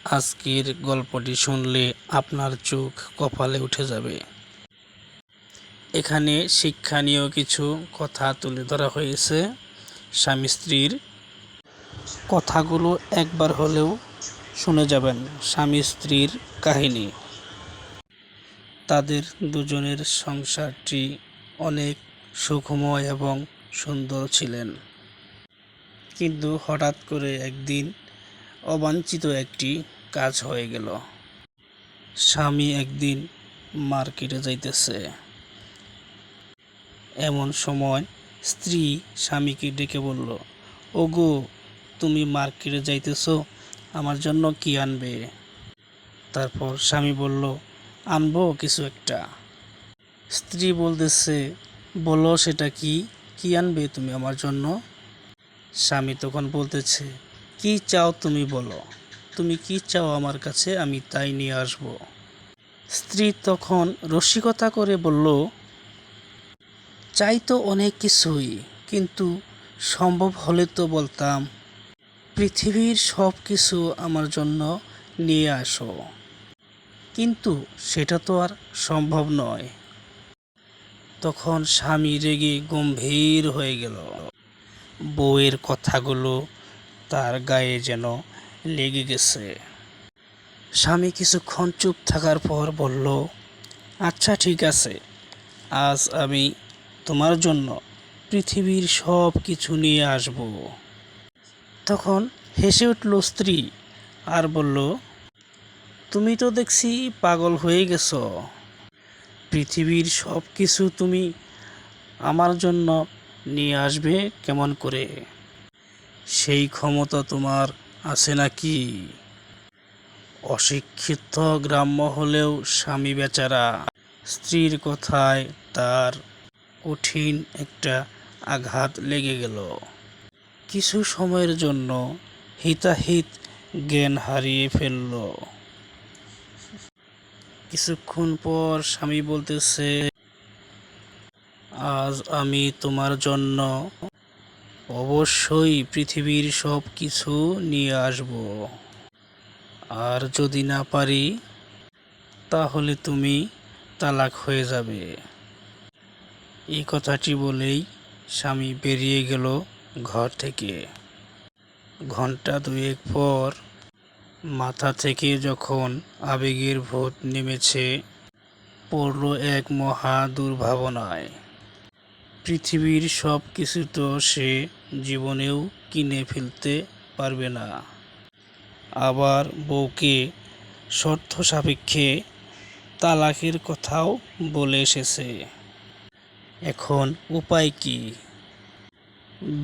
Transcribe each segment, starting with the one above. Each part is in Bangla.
আজকের গল্পটি শুনলে আপনার চোখ কপালে উঠে যাবে। এখানে শিক্ষণীয় কিছু কথা তুলে ধরা হয়েছে। স্বামী স্ত্রীর কথাগুলো একবার হলেও শুনে যাবেন। স্বামী স্ত্রীর কাহিনী। তাদের দুজনের সংসারটি অনেক সুখময় এবং সুন্দর ছিলেন, কিন্তু হঠাৎ করে একদিন অবাঞ্ছিত একটি কাজ হয়ে গেল। স্বামী একদিন মার্কেটে যাইতেছে। এমন সময় স্ত্রী স্বামীকে ডেকে বলল, ওগো, তুমি মার্কেটে যাইতেছ, আমার জন্য কি আনবে? তারপর স্বামী বলল, আনবো কিছু একটা। স্ত্রী বলতেছে, বলো সেটা কি, কি আনবে তুমি আমার জন্য? স্বামী তখন বলতেছে, কি চাও তুমি বলো, তুমি কি চাও আমার কাছে, আমি তাই নিয়ে আসব। স্ত্রী তখন রসিকতা করে বলল, চাই তো অনেক কিছুই, কিন্তু সম্ভব হলে তো বলতাম পৃথিবীর সব কিছু আমার জন্য নিয়ে আসো, কিন্তু সেটা তো আর সম্ভব নয়। তখন স্বামী রেগে গম্ভীর হয়ে গেল। বউয়ের কথাগুলো তার গায়ে যেন লেগে গেছে। স্বামী কিছুক্ষণ চুপ থাকার পর বলল, আচ্ছা ঠিক আছে, আজ আমি তোমার জন্য পৃথিবীর সব কিছু নিয়ে আসব। তখন হেসে উঠল স্ত্রী আর বলল, তুমি তো দেখছি পাগল হয়ে গেছো। পৃথিবীর সব কিছু তুমি আমার জন্য নিয়ে আসবে কেমন করে? সেই ক্ষমতা তোমার আছে নাকি? অশিক্ষিত গ্রাম্য হলেও স্বামী বেচারা। স্ত্রীর কথায় তার কঠিন একটা আঘাত লেগে গেল। কিছু সময়ের জন্য হিতাহিত জ্ঞান হারিয়ে ফেলল। কিছুক্ষণ পর স্বামী বলতেছে, আজ আমি তোমার জন্য অবশ্যই পৃথিবীর সব কিছু নিয়ে আসব, আর যদি না পারি তাহলে তুমি তালাক হয়ে যাবে। এই কথাটি বলেই স্বামী বেরিয়ে গেল ঘর থেকে। ঘন্টা দুয়েক পর মাথা থেকে যখন আবেগের ভূত নেমেছে, পড়ল এক মহা দুর্ভাবনায়। পৃথিবীর সব কিছু তো সে জীবনেও কিনে ফেলতে পারবে না, আবার বউকে শর্ত সাপেক্ষে তালাকের কথাও বলে এসেছে। এখন উপায় কি?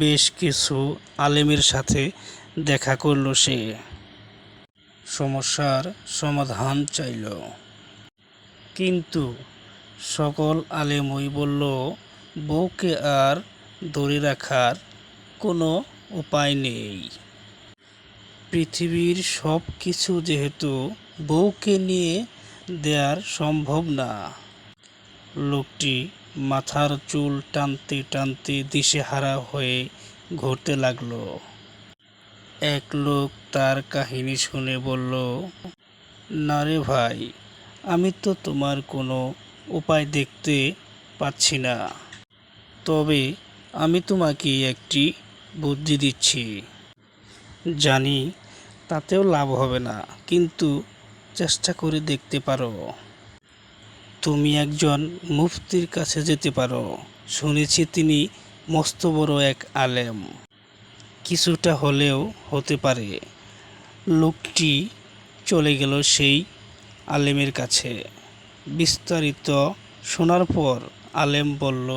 বেশ কিছু আলেমের সাথে দেখা করল সে। সমস্যার সমাধান চাইল, কিন্তু সকল আলেমই বলল, বউকে আর ধরে রাখার কোনো উপায় নেই। পৃথিবীর সব কিছু যেহেতু বউকে নিয়ে দেওয়ার সম্ভব না। লোকটি মাথার চুল টানতে টানতে দিশেহারা হয়ে ঘুরতে লাগলো। এক লোক তার কাহিনী শুনে বলল, না রে ভাই, আমি তো তোমার কোনো উপায় দেখতে পাচ্ছি না, তবে আমি তোমাকে একটি বুদ্ধি দিচ্ছি। জানি তাতেও লাভ হবে না, কিন্তু চেষ্টা করে দেখতে পারো। তুমি একজন মুফতির কাছে যেতে পারো, শুনেছি তিনি মস্ত বড় এক আলেম, কিছুটা হলেও হতে পারে। লোকটি চলে গেল সেই আলেমের কাছে। বিস্তারিত শোনার পর আলেম বলল,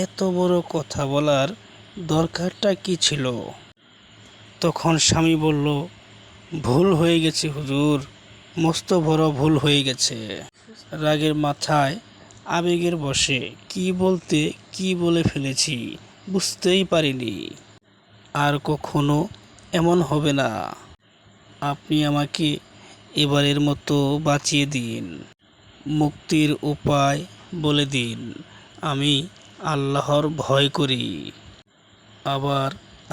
এত বড় কথা বলার দরকারটা কি ছিল? তখন স্বামী বলল, ভুল হয়ে গেছে হুজুর, মস্ত বড় ভুল হয়ে গেছে। রাগের মাথায় আবেগের বশে কি বলতে কি বলে ফেলেছি বুঝতেই পারিনি। আর কখনো এমন হবে না। আপনি আমাকে এবারের মতো বাঁচিয়ে দিন, মুক্তির উপায় বলে দিন। আমি আল্লাহর ভয় করি, আবার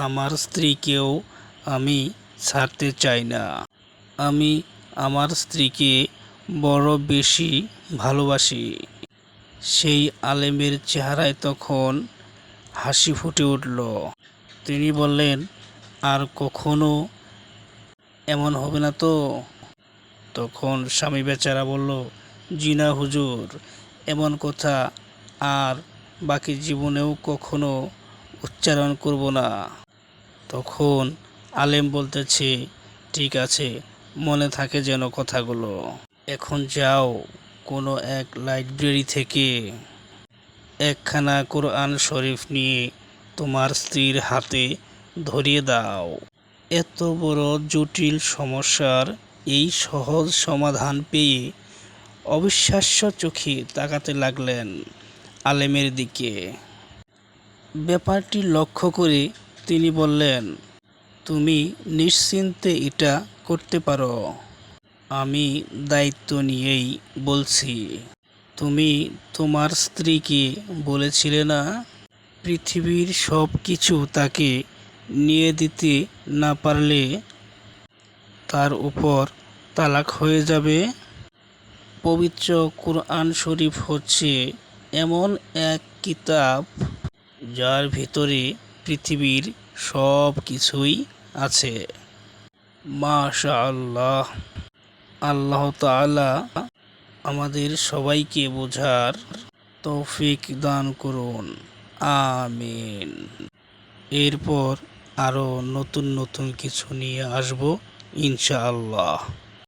আমার স্ত্রীকেও আমি ছাড়তে চাই না। আমি আমার স্ত্রীকে বড় বেশি ভালোবাসি। সেই আলেমের চেহারায় তখন হাসি ফুটে উঠল। তিনি বললেন, আর কখনো এমন হবে না তো? তখন স্বামী বেচারা বলল, জি না হুজুর, এমন কথা আর বাকি জীবনেও কখনো উচ্চারণ করব না। তখন আলেম বলতেছে, ঠিক আছে, মনে থাকে যেন কথাগুলো। এখন যাও, কোনো এক লাইব্রেরি থেকে একখানা কোরআন শরীফ নিয়ে তোমার স্ত্রীর হাতে ধরিয়ে দাও। এত বড় জটিল সমস্যার এই সহজ সমাধান পেয়ে অবিশ্বাস্য চোখে তাকাতে লাগলেন আলেমের দিকে। ব্যাপারটি লক্ষ্য করে তিনি বললেন, তুমি নিশ্চিন্তে এটা করতে পারো। আমি দায়িত্ব নিয়েই বলছি। তুমি তোমার স্ত্রীকে বলেছিলে না, পৃথিবীর সব কিছু তাকে নিয়ে দিতে না পারলে তার উপর তালাক হয়ে যাবে। পবিত্র কুরআন শরীফ হচ্ছে এমন এক কিতাব যার ভিতরে পৃথিবীর সব কিছুই আছে। মাশাআল্লাহ। আল্লাহ তাআলা আমাদের সবাইকে বোঝার তৌফিক দান করুন, আমিন। এরপর আরও নতুন নতুন কিছু নিয়ে আসব ইনশাআল্লাহ।